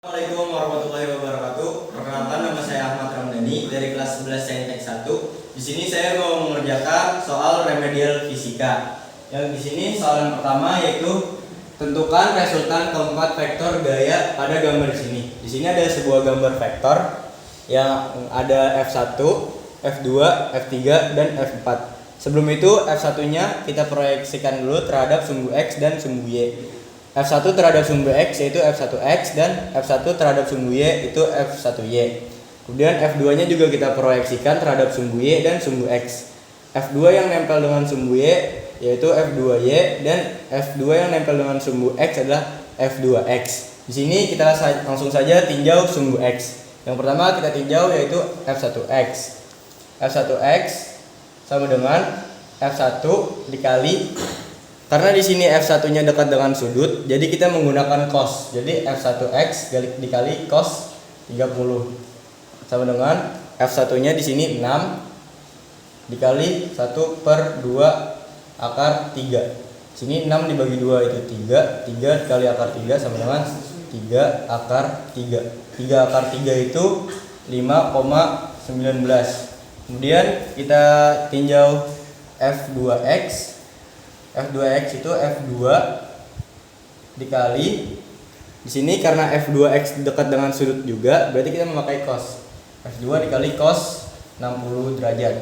Assalamualaikum warahmatullahi wabarakatuh. Perkenalkan, nama saya Ahmad Ramdhani dari kelas 11 Saintek 1. Di sini saya mau mengerjakan soal remedial fisika. Yang di sini soal yang pertama yaitu tentukan resultan keempat vektor gaya pada gambar di sini. Di sini ada sebuah gambar vektor yang ada F1, F2, F3 dan F4. Sebelum itu F1-nya kita proyeksikan dulu terhadap sumbu X dan sumbu Y. F1 terhadap sumbu X yaitu F1X dan F1 terhadap sumbu Y itu F1Y. Kemudian F2 nya juga kita proyeksikan terhadap sumbu Y dan sumbu X. F2 yang nempel dengan sumbu Y yaitu F2Y dan F2 yang nempel dengan sumbu X adalah F2X. Di sini kita langsung saja tinjau sumbu X. Yang pertama kita tinjau yaitu F1X. F1X sama dengan F1 dikali, karena di sini F1-nya dekat dengan sudut, jadi kita menggunakan cos. Jadi F1X dikali cos 30 sama dengan F1-nya di sini 6 dikali 1/2 akar 3. Sini 6 dibagi 2 itu 3. 3 dikali akar 3 sama dengan 3 akar 3. 3 akar 3 itu 5,19. Kemudian kita tinjau F2X. F2X itu F2 dikali, di sini karena F2X dekat dengan sudut juga, berarti kita memakai cos. F2 dikali cos 60 derajat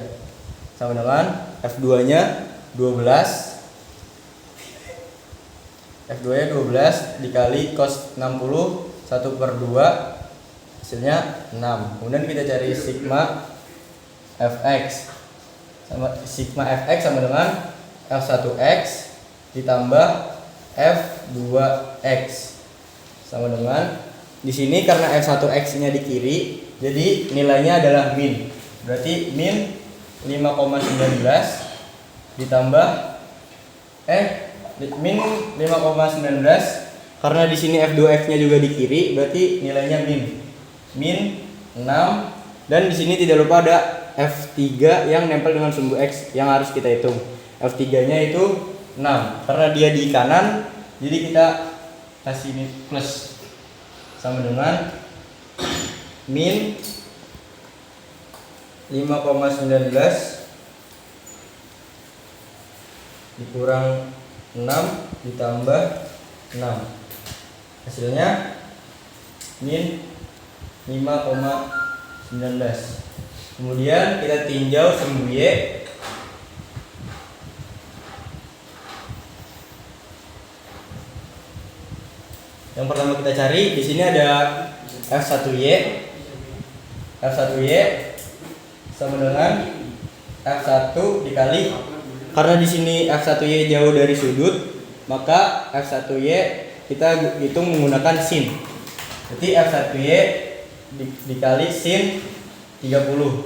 sama dengan F2-nya 12. F2-nya 12 dikali cos 60 1/2 hasilnya 6. Kemudian kita cari sigma Fx. Sigma Fx sama dengan F1X ditambah F2X sama dengan, di sini karena F1X-nya di kiri, jadi nilainya adalah min. Berarti min 5,19 ditambah min 5,19 karena di sini F2X-nya juga di kiri, berarti nilainya min 6, dan di sini tidak lupa ada F3 yang nempel dengan sumbu X yang harus kita hitung. F3-nya itu 6. Karena dia di kanan, jadi kita kasih ini plus sama dengan min 5,19 dikurang 6 ditambah 6. Hasilnya min 5,19. Kemudian kita tinjau sumbu Y. Yang pertama kita cari di sini ada F1Y. F1Y sama dengan F1 dikali, karena di sini F1Y jauh dari sudut, maka F1Y kita hitung menggunakan sin. Jadi F1Y dikali sin 30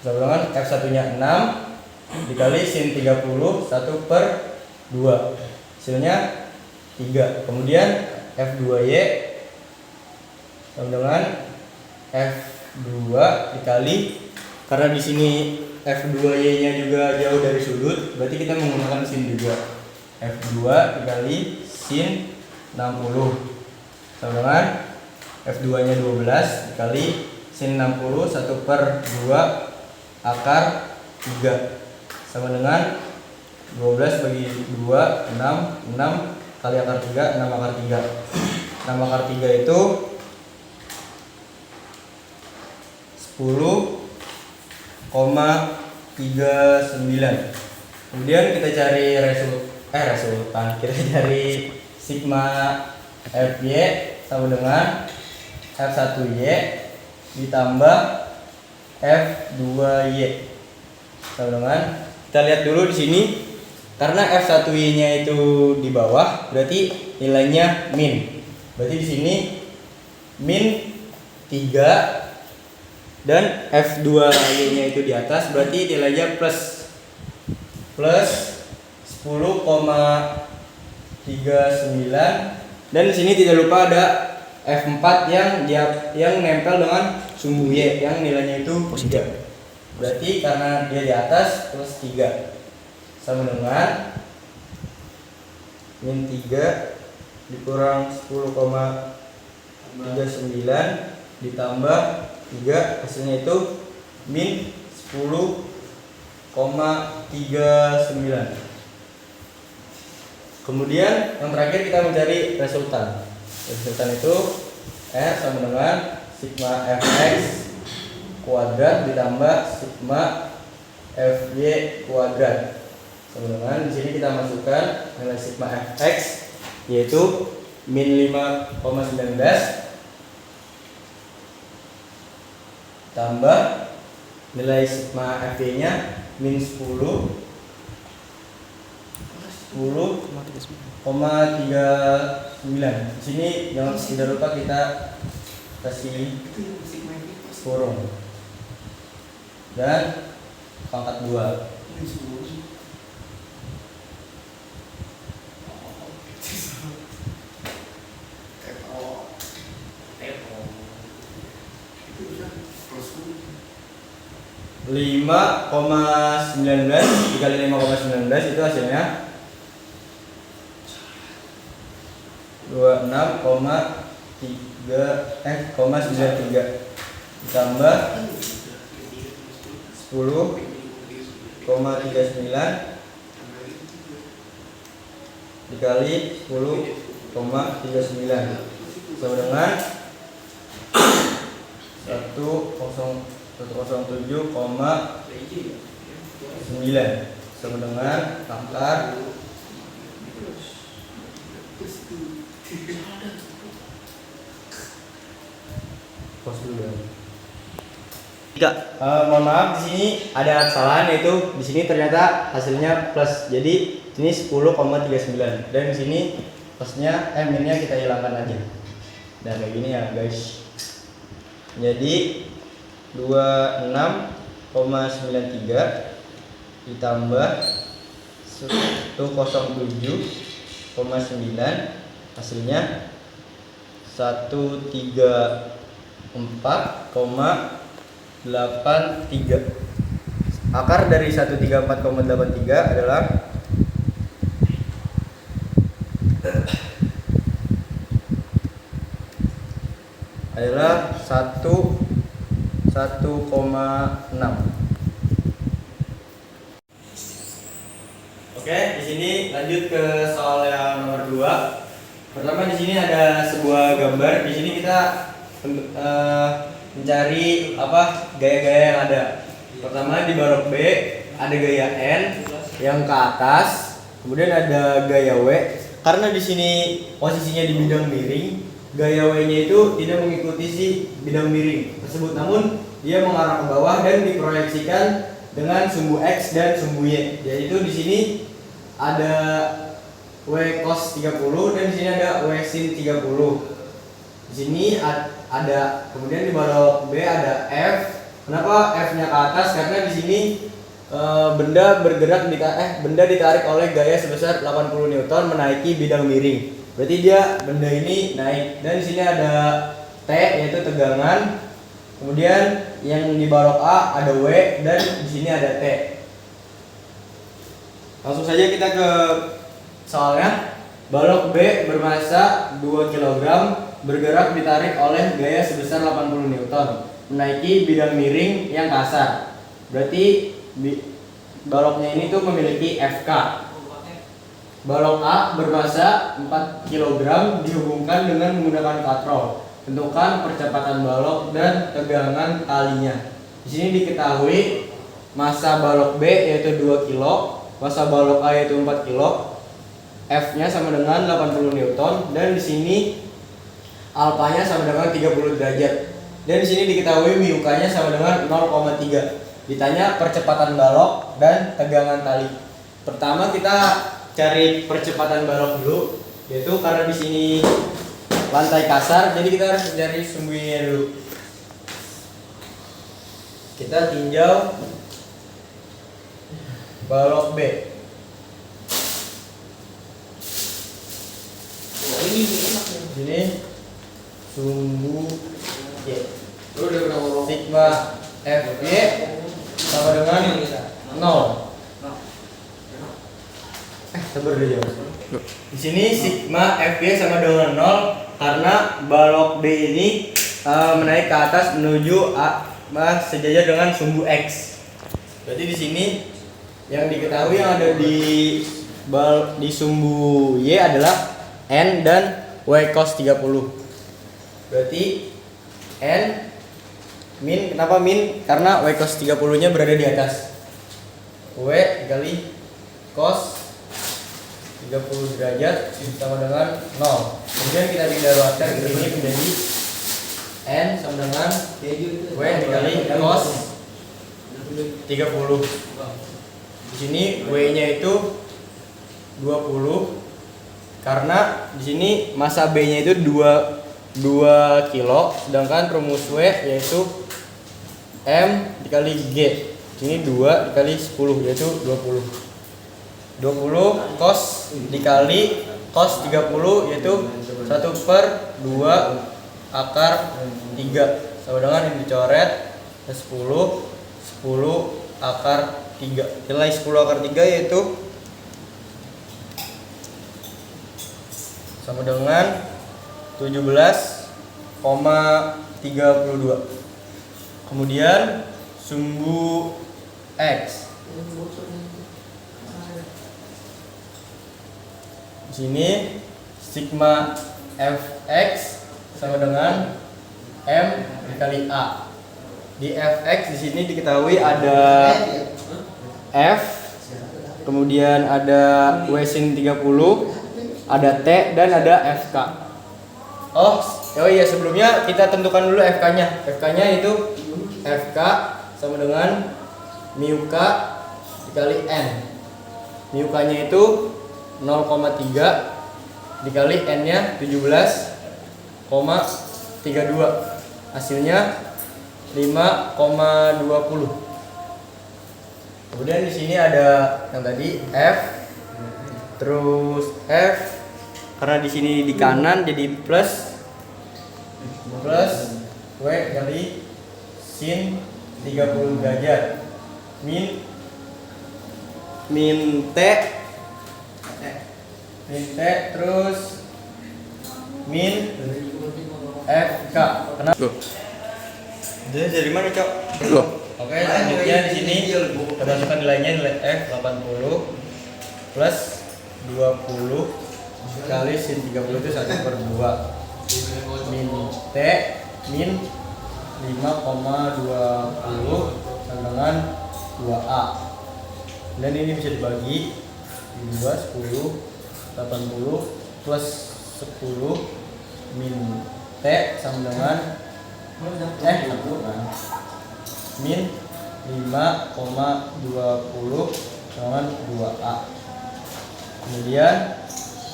sama dengan F1-nya 6 dikali sin 30 1/2 hasilnya 3. Kemudian F2Y sama dengan F2 dikali, karena di sini F2Y-nya juga jauh dari sudut, berarti kita menggunakan sin juga. F2 dikali sin 60 sama dengan F2-nya 12 dikali sin 60 1/2 akar 3 sama dengan 12 bagi 2 6 kali akar 3, 6 akar 3. 6 akar 3 itu 10,39. Kemudian kita cari resultan. Kita cari sigma Fy sama dengan F1Y ditambah F2Y sama dengan, kita lihat dulu di sini. Karena F1Y-nya itu di bawah, berarti nilainya min. Berarti di sini min 3 dan F2Y-nya itu di atas, berarti nilainya plus 10,39. Dan di sini tidak lupa ada F4 yang nempel dengan sumbu Y yang nilainya itu positif. Berarti karena dia di atas plus 3 sama dengan min 3 dikurang 10,39 39 ditambah 3, hasilnya itu min 10,39. Kemudian yang terakhir kita mencari resultan. Resultan itu R sama dengan sigma fx kuadrat ditambah sigma fy kuadrat. Sama dengan di sini kita masukkan nilai sigma fx yaitu min 5,19 tambah nilai sigma fy nya min 10,39. Di sini jangan tidak lupa kita kasih kurung dan pangkat 2. Lima koma 19 dikali 5,19 itu hasilnya 26,93 ditambah 10,39 dikali 10,39 sama dengan 107,9 sama dengan angka mohon maaf, di sini ada kesalahan, yaitu di sini ternyata hasilnya plus. Jadi ini 10,39 dan di sini plusnya minnya kita hilangkan aja. Dan kayak gini ya guys. Jadi 26,93 ditambah 107,9 hasilnya 134,83. Akar dari 134,83 adalah 1,6. Oke, di sini lanjut ke soal yang nomor 2. Pertama di sini ada sebuah gambar. Di sini kita mencari gaya-gaya yang ada. Pertama di balok B ada gaya N yang ke atas, kemudian ada gaya W. Karena di sini posisinya di bidang miring, gaya W-nya itu tidak mengikuti si bidang miring tersebut, namun dia mengarah ke bawah dan diproyeksikan dengan sumbu X dan sumbu Y. Yaitu di sini ada W cos 30 dan di sini ada W sin 30. Di sini ada, kemudian di balok B ada F. Kenapa F-nya ke atas? Karena di sini benda ditarik oleh gaya sebesar 80 Newton menaiki bidang miring. Berarti benda ini naik. Dan di sini ada T yaitu tegangan. Kemudian yang di balok A ada W dan di sini ada T. Langsung saja kita ke soalnya. Balok B bermasa 2 kg bergerak ditarik oleh gaya sebesar 80 Newton menaiki bidang miring yang kasar. Berarti baloknya ini tuh memiliki FK. Balok A bermasa 4 kg dihubungkan dengan menggunakan katrol. Tentukan percepatan balok dan tegangan talinya. Di sini diketahui massa balok B yaitu 2 kg, massa balok A yaitu 4 kg. F-nya sama dengan 80 Newton dan di sini alpanya sama dengan 30 derajat. Dan di sini diketahui miukanya sama dengan 0,3. Ditanya percepatan balok dan tegangan tali. Pertama kita cari percepatan balok dulu, yaitu karena di sini lantai kasar, jadi kita harus mencari sumbunya dulu. Kita tinjau balok B. Ini sumbu Y. Sigma Fy sama dengan 0. Sabar dulu ya. Di sini sigma Fy sama dengan 0 karena balok B ini menaik ke atas menuju sejajar dengan sumbu X. Berarti di sini yang diketahui yang ada di sumbu Y adalah N dan W cos 30. Berarti N min, kenapa min? Karena W cos 30 nya berada di atas. W dikali cos 30 derajat sama dengan 0. Kemudian kita tinggal ruatkan ini menjadi N sama dengan W dikali cos 30. Di sini W-nya itu 20 karena di sini massa B-nya itu 2 kilo, sedangkan rumus W yaitu M dikali G. Di sini 2 dikali 10 yaitu 20. 20 cos dikali cos 30 yaitu 1/2 akar 3 sama dengan ini dicoret 10 akar 3. Nilai 10 akar 3 yaitu sama dengan 17,32. Kemudian sumbu X. Di sini sigma fx sama dengan M dikali A. Di fx di sini diketahui ada F, kemudian ada W sin 30, ada T dan ada FK. Oh iya, sebelumnya kita tentukan dulu FK-nya. FK-nya itu FK sama dengan mu K dikali N. Mu K-nya itu 0,3 dikali N-nya 17,32. Hasilnya 5,20. Kemudian di sini ada yang tadi F, terus F karena di sini di kanan jadi plus W kali sin 30 derajat min T terus min FK. Kenapa? Dari mana, Cok? Oke, selanjutnya di sini kita masukkan nilainya, nilai F 80 plus 20 kali sin 30 itu 1/2 min T min 5,20 sama dengan 2A. Dan ini bisa dibagi di 2, 10, 80 plus 10 min T sama dengan min 5,20 sama 2A. Kemudian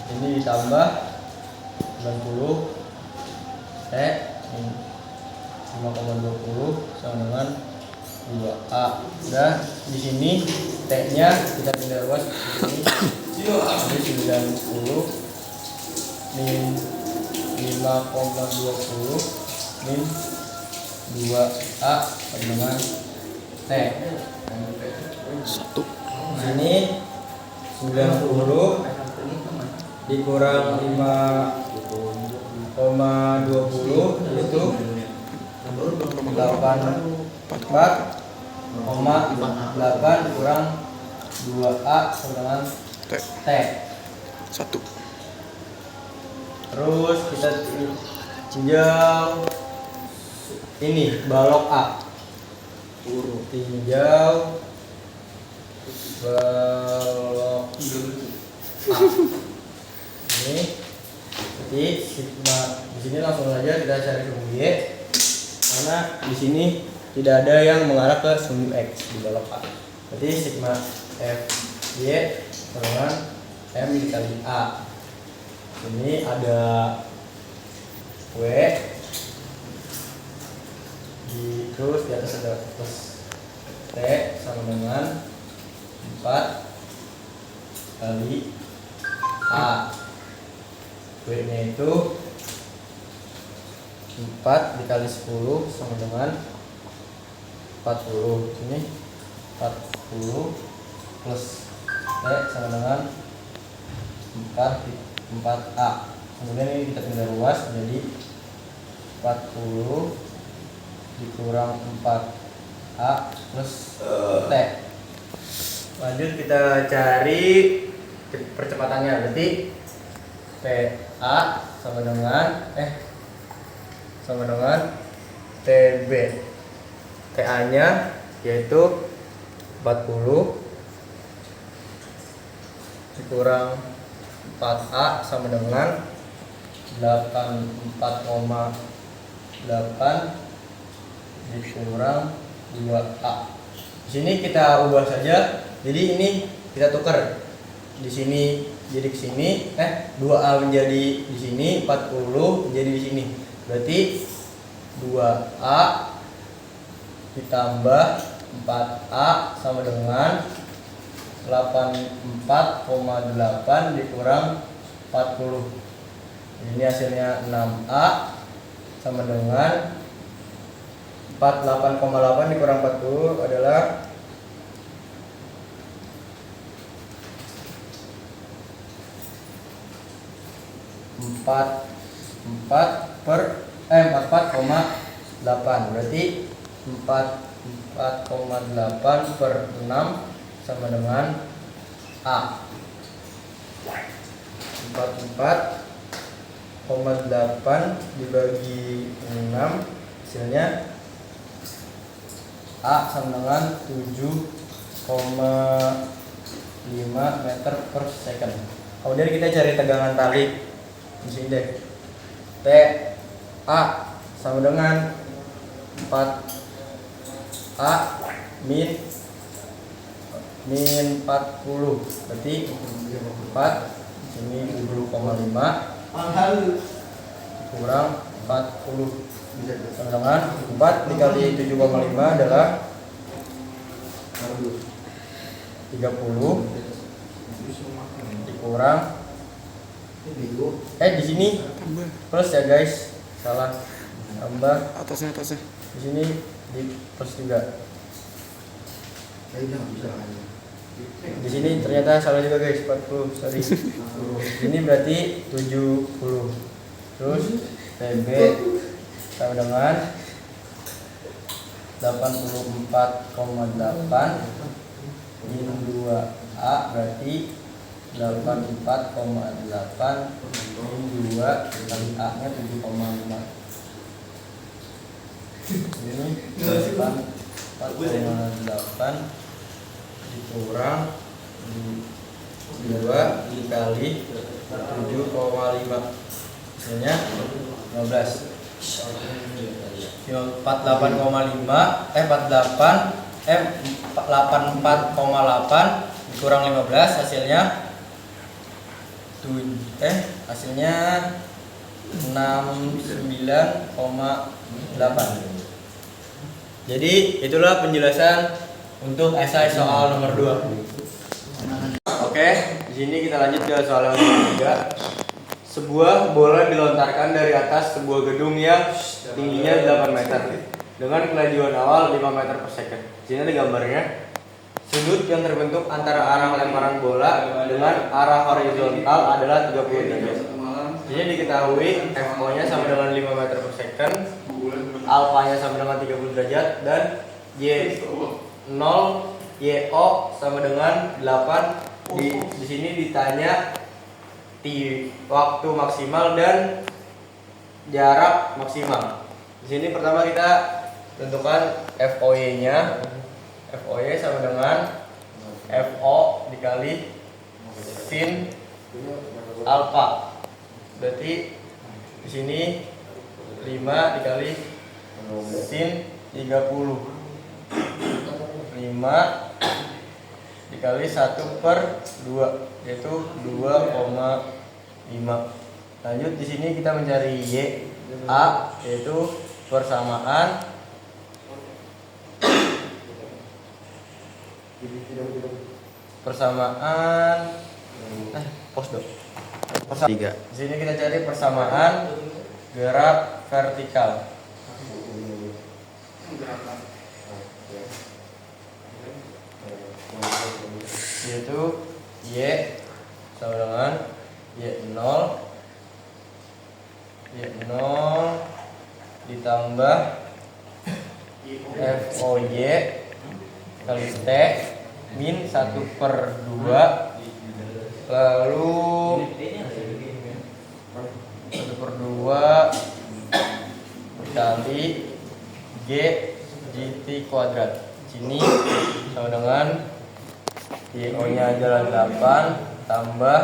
ini ditambah 90 T min 5,20 sama dengan 2A. Dan di sini T-nya kita tinggal luas di sini. Jadi 90 min 5,20 min 2A sama dengan T. Sini 90 dikurang 5,20 itu 84,8 kurang 2A sama dengan T. 1. Terus kita tinjau ini balok A. Tinjau balok A. Ini jadi sigma di sini langsung saja kita cari sumbu Y karena di sini tidak ada yang mengarah ke sumbu X di balok A. Berarti sigma F Y sama dengan M dikali A. Ini ada W terus di atas ada plus T sama dengan 4 kali A. W-nya itu 4 dikali 10 sama dengan 40. Ini 40 plus T sama dengan 4A. Kemudian ini kita tinggal ruas jadi 40 dikurang 4A plus T. Lanjut kita cari percepatannya, berarti TA sama dengan TB. TA nya yaitu 40 dikurang 4A sama dengan 84,8 dikurang 2A. Di sini kita ubah saja. Jadi ini kita tukar. Di sini jadi ke sini, 2A menjadi di sini, 40 menjadi di sini. Berarti 2A ditambah 4A sama dengan 84,8 dikurang 40. Ini hasilnya 6A sama dengan 48,8 dikurang 40 adalah 44,8, berarti 44,8 per 6 sama dengan A. 44,8 dibagi 6 hasilnya A sama dengan 7,5 meter per second. Kemudian kita cari tegangan tarik di sini deh. T A sama dengan 4A min 40, berarti 4 sini 20,5 kurang 40 sama dengan 4 dikali 7,5 adalah 30 dikurang di sini plus ya guys, salah, tambah atasnya di sini di plus juga. Di sini ternyata salah juga guys, 40, sorry. Ini berarti 70. Terus TB sama dengan 84,8 min 2A berarti 84,8 min 2 kali A nya 7,5. Ini 84,8 dikurang 2 dikali 7,5 hasilnya 15. 84,8 dikurang 15 hasilnya 69,8. Jadi itulah penjelasan untuk esai soal nomor 2. Oke, di sini kita lanjut ke soal nomor 3. Sebuah bola dilontarkan dari atas sebuah gedung yang tingginya 8 meter dengan kelajuan awal 5 meter per second. Di sini ada gambarnya. Sudut yang terbentuk antara arah lemparan bola dengan arah horizontal adalah 30 derajat. Jadi diketahui FO-nya sama dengan 5 meter per second, alfanya sama dengan 30 derajat, dan Y0 YO sama dengan 8. Di sini ditanya waktu maksimal dan jarak maksimal. Di sini pertama kita tentukan FOY-nya. FOY sama dengan FO dikali sin alfa. Berarti di sini 5 dikali sin 30. 5 dikali 1 per 2 yaitu 2,5. Lanjut di sini kita mencari Y A yaitu persamaan Di sini kita cari persamaan gerak vertikal. Yaitu Y sama dengan Y0 Y0 ditambah FOY kali T min 1/2, lalu 1/2 kali G GT kuadrat. Sini sama dengan Y0 nya adalah 8 tambah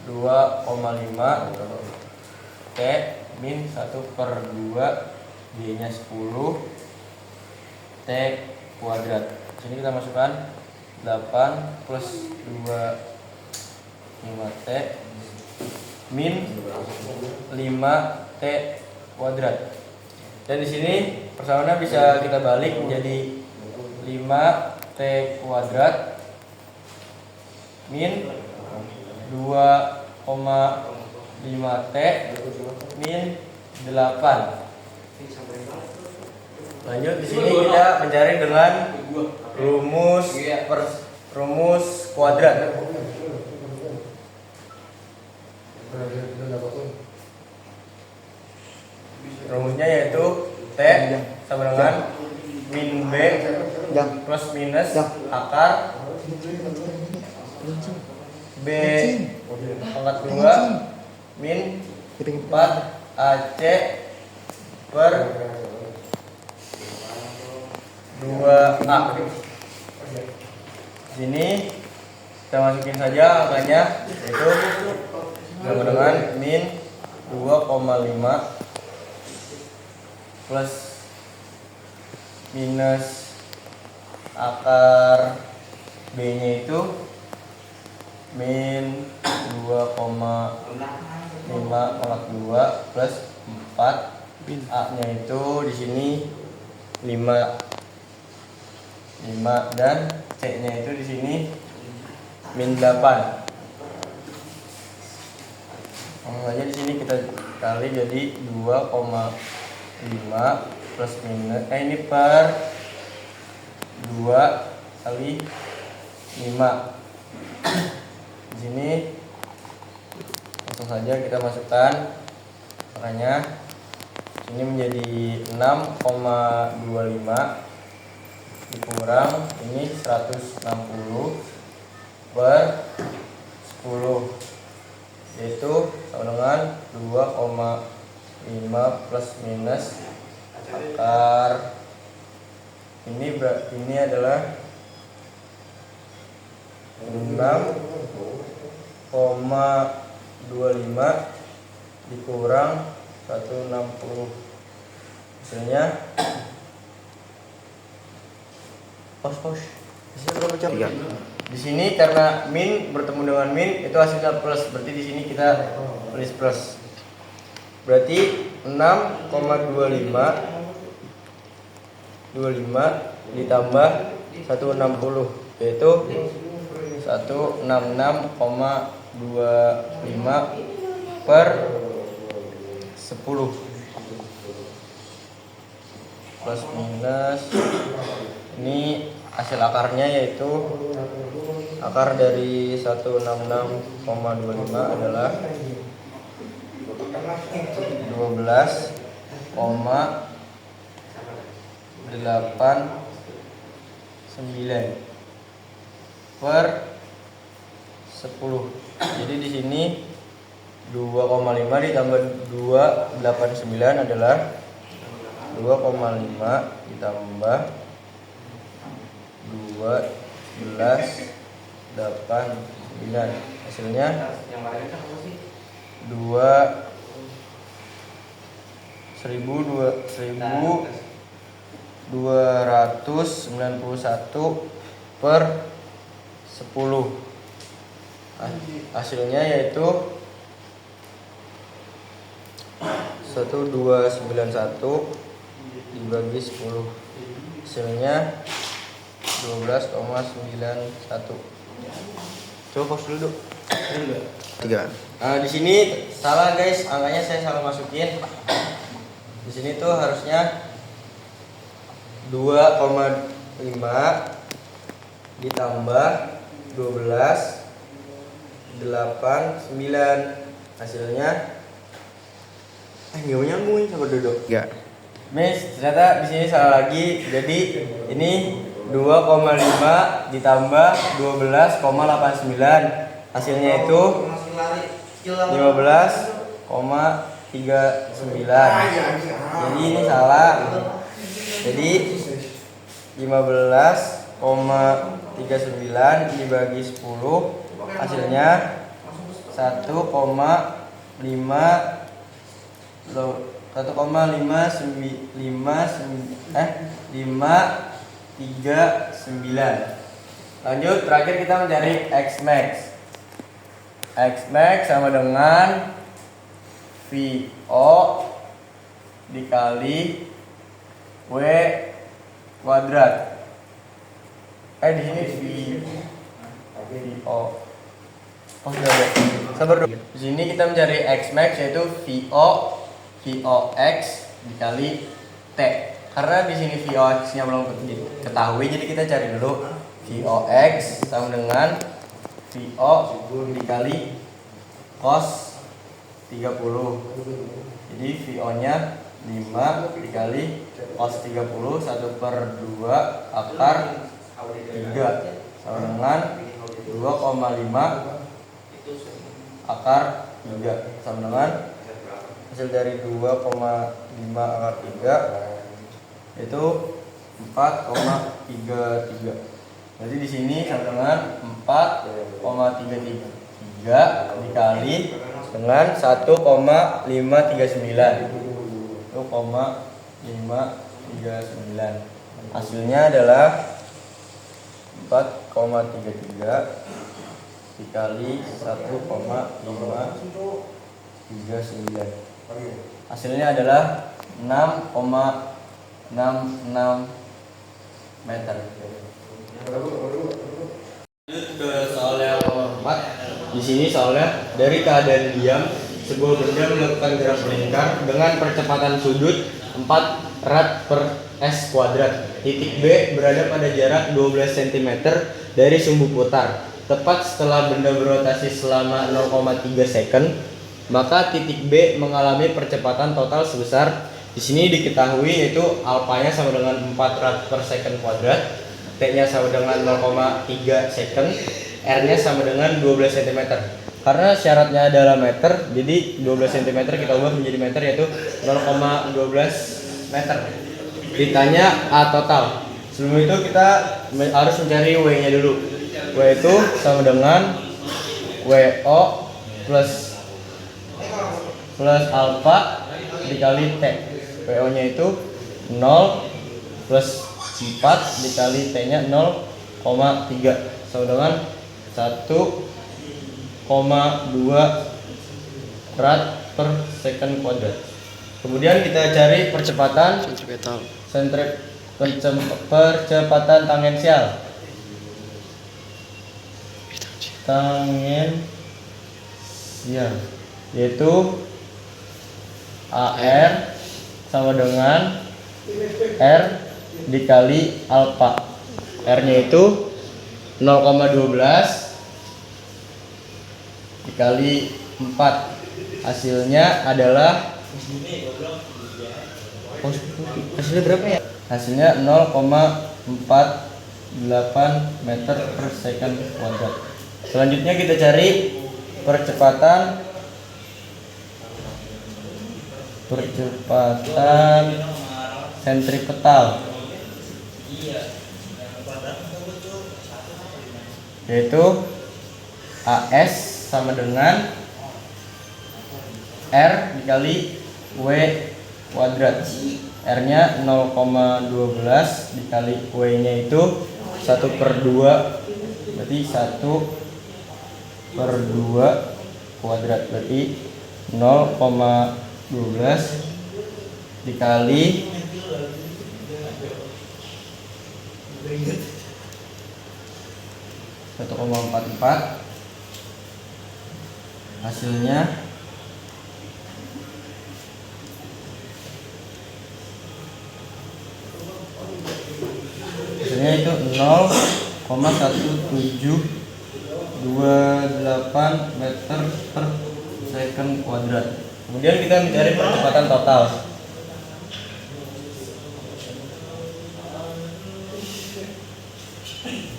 2,5 T min 1/2, G nya 10 T kuadrat. Sini kita masukkan 8 plus 2 5T min 5T kuadrat. Dan di sini persamaannya bisa kita balik menjadi 5T kuadrat min 2,5T min 8. Lanjut, di sini kita mencari dengan rumus kuadrat. Rumusnya yaitu T sama dengan min B plus minus akar B pangkat 2 min 4 AC per 2A. Sini kita masukin saja angkanya, yaitu sama dengan min 2,5 plus minus akar B nya itu min 2,5 pangkat 2 plus 4, A nya itu di sini 5 dan C nya itu di sini min 8. Makanya di sini kita kali jadi 2,5 plus minus ini per 2 kali 5. Di sini langsung saja kita masukkan, makanya ini menjadi 6,25 dikurang ini 160 per 10, yaitu sama dengan 2,5 plus minus akar ini adalah 6,25 dikurang 160, hasilnya di sini karena min bertemu dengan min itu hasilnya plus, berarti di sini kita tulis plus. Berarti 6,25 ditambah 160 yaitu 166,25 per 10 plus minus ini hasil akarnya, yaitu akar dari 166,25 adalah 12,89 per 10. Jadi di sini 2,5 ditambah 289 adalah 2,5 ditambah 12,89, hasilnya 1.291 per 10. Hasilnya yaitu 1.291 dibagi 10, hasilnya 12,91. Coba pause dulu. 3. Di sini salah guys, angkanya saya salah masukin. Di sini tuh harusnya 2,5 ditambah 12,89, hasilnya Nggak nyambung ini sama duduk. Enggak. Miss, ternyata di sini salah lagi. Jadi ini 2,5 ditambah 12,89. Hasilnya itu 15,39. Jadi ini salah. Jadi 15,39 dibagi 10 hasilnya 1,539. Lanjut, terakhir kita mencari X max. X max sama dengan VO dikali W kuadrat. Di sini VO. Oh, sudah ada. Sabar dulu. Di sini kita mencari X max yaitu VOX dikali T. Karena di sini VOX-nya belum ketahui, jadi kita cari dulu VOX sama dengan VO dikali cos 30. Jadi VO-nya 5 dikali cos 30 1/2 akar 3 sama dengan 2,5 akar 3 sama dengan hasil dari 2,5 akar 3 itu 4,33. Jadi di sini sama dengan 4,33 dikali dengan 1,539. 1,539. Hasilnya adalah 4,33 dikali 1,539. Hasilnya adalah 6,66 meter. Lanjut ke soal yang nomor 4. Di sini soalnya dari keadaan diam sebuah benda melakukan gerak melingkar dengan percepatan sudut 4 rad per s kuadrat. Titik B berada pada jarak 12 cm dari sumbu putar. Tepat setelah benda berotasi selama 0,3 second, maka titik B mengalami percepatan total sebesar, di sini diketahui yaitu alfanya sama dengan 4 rad per second kuadrat, T-nya sama dengan 0,3 second, R-nya sama dengan 12 cm. Karena syaratnya adalah meter, jadi 12 cm kita ubah menjadi meter yaitu 0,12 meter. Ditanya A total. Sebelum itu kita harus mencari W-nya dulu. W itu sama dengan WO plus alfa dikali T. WO-nya itu 0 plus 4 dikali T-nya 0,3 sama dengan 1,2 rad per second kuadrat. Kemudian kita cari percepatan percepatan tangensial. Yaitu AR sama dengan R dikali alfa. R-nya itu 0,12 dikali 4. Hasilnya adalah hasilnya berapa ya? Hasilnya 0,48 meter per second kuadrat. Selanjutnya kita cari percepatan sentripetal, yaitu AS sama dengan R dikali W kuadrat. R-nya 0,12 dikali W-nya itu 1/2, berarti 1/2 kuadrat, berarti 0,12 dikali 1,44. Hasilnya itu 0,1728 meter per second kuadrat. Kemudian kita mencari percepatan total.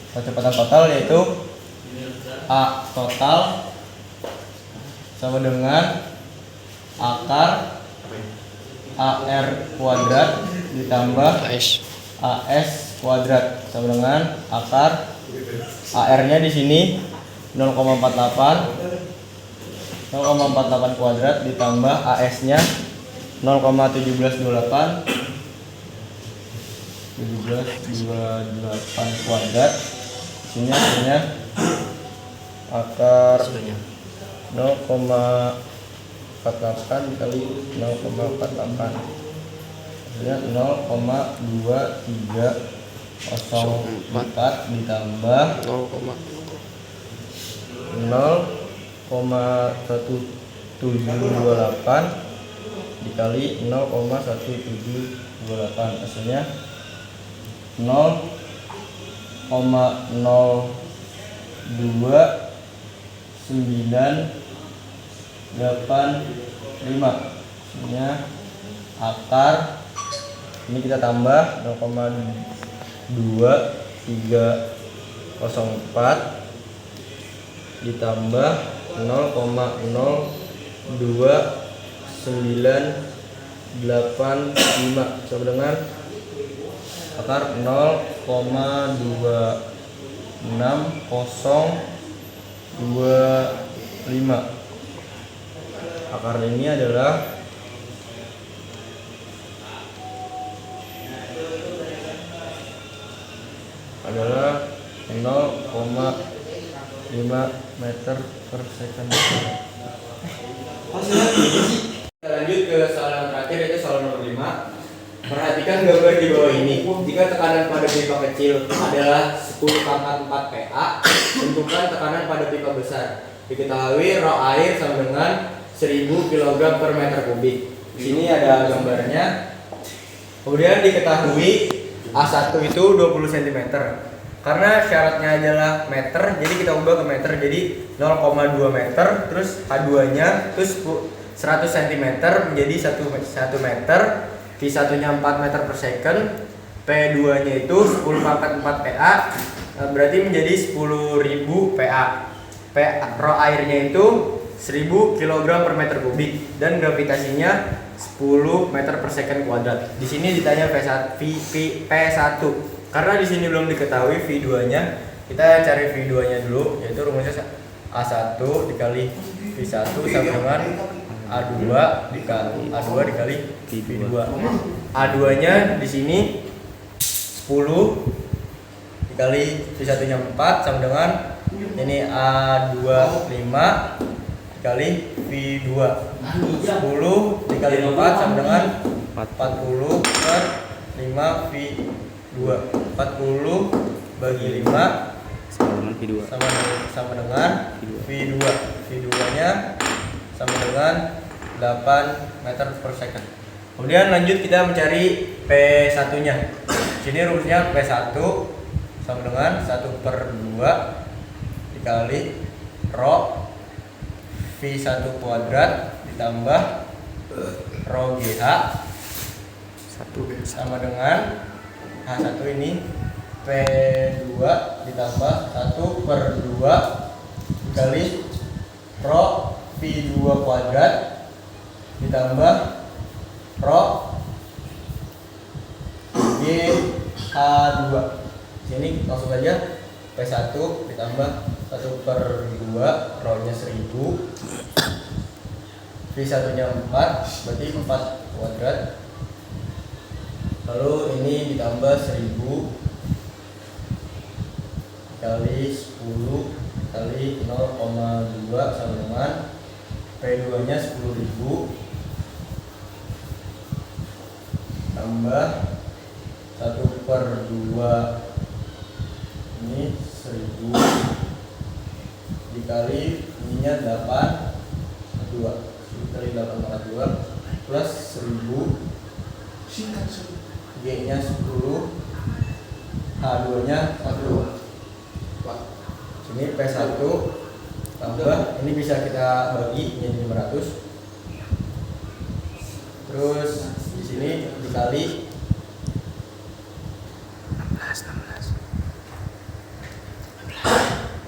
Percepatan total yaitu A total sama dengan akar AR kuadrat ditambah AS kuadrat sama dengan akar AR-nya di sini 0,48 kuadrat ditambah AS-nya 0,1728 kuadrat. Sini hasilnya akar 0,48 dikali 0,48 hasilnya 0,2304 ditambah 0,1728 dikali 0,1728 hasilnya 0,0295 hasilnya akar ini kita tambah 0,2304 ditambah 0,02985 sama dengan akar 0,26025. Akar ini adalah adalah 0,5 meter per second. Kita lanjut ke soal yang terakhir, yaitu soal nomor 5. Perhatikan gambar di bawah ini. Jika tekanan pada pipa kecil adalah 10/4 PA, tentukan tekanan pada pipa besar. Diketahui rho air sama dengan 1000 kg per meter kubik. Di sini ada gambarnya. Kemudian diketahui A1 itu 20 cm. Karena syaratnya adalah meter, jadi kita ubah ke meter, jadi 0,2 meter, terus H2-nya terus 100 cm menjadi 1 meter, V1-nya 4 meter per second, P2-nya itu 10/4 PA, berarti menjadi 10.000 PA. Rho airnya itu 1000 kg per meter kubik dan gravitasinya 10 meter per second kuadrat. Di sini ditanya P1. Karena di sini belum diketahui V2-nya, kita cari V2-nya dulu, yaitu rumusnya A1 dikali V1 sama dengan A2 dikali V2. A2-nya di sini 10 dikali V1-nya 4 sama dengan ini A2 5 dikali V2. 10 dikali 4 sama dengan 40 per 5 V2. 40 bagi 5 sama dengan V2. V2-nya sama dengan 8 meter per second. Kemudian lanjut kita mencari P1-nya. Sini rumusnya P1 sama dengan 1/2 dikali rho V1 kuadrat ditambah rho GH sama dengan H1 ini P2 ditambah 1/2 dikali rho V2 kuadrat ditambah rho GH2. Sini langsung saja P1 ditambah 1/2, rho-nya 1000, V1-nya 4, berarti 4 kuadrat. Lalu ini ditambah 1000 kali 10 kali 0,2 sama dengan P2-nya 10.000 tambah 1/2 ini 1000 dikali ininya 8/2 kali 8/2 plus 1000 G-nya 10, H2-nya 1. Sini P1 tambah, ini bisa kita bagi menjadi 500 Terus di sini dikali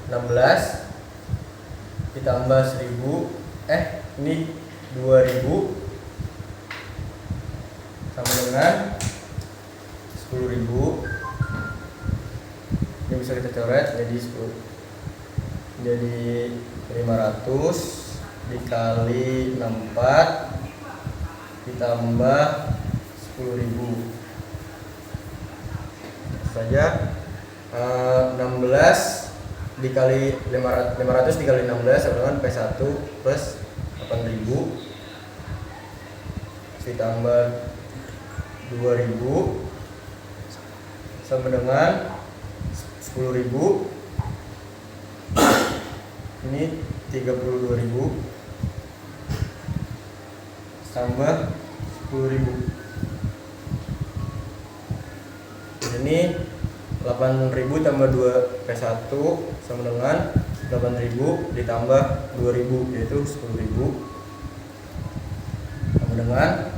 16 ditambah 1000 ini 2000 sama dengan 10.000. Ini bisa kita coret jadi 10 jadi 500 dikali 64 ditambah 10.000 saja. 16 dikali 500 dikali 16 sama dengan P1 plus 8.000 ditambah 2.000 sama dengan 10.000. Ini 32.000 tambah 10.000. Ini 8.000 tambah 2 P1 sama dengan 8.000 ditambah 2.000 yaitu 10.000 sama dengan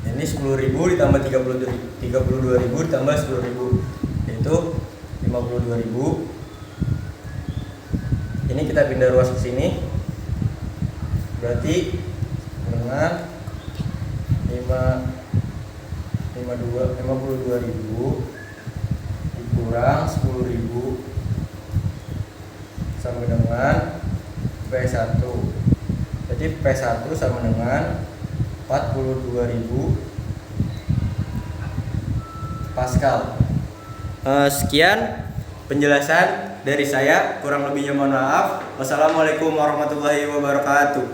ini 10.000 ditambah 32.000 ditambah 10.000 yaitu 52.000. Ini kita pindah ruas ke sini berarti dengan 52.000 dikurang 10.000 sama dengan P1. Jadi P1 sama dengan 42.000 Pascal. Sekian penjelasan dari saya, kurang lebihnya mohon maaf. Wassalamualaikum warahmatullahi wabarakatuh.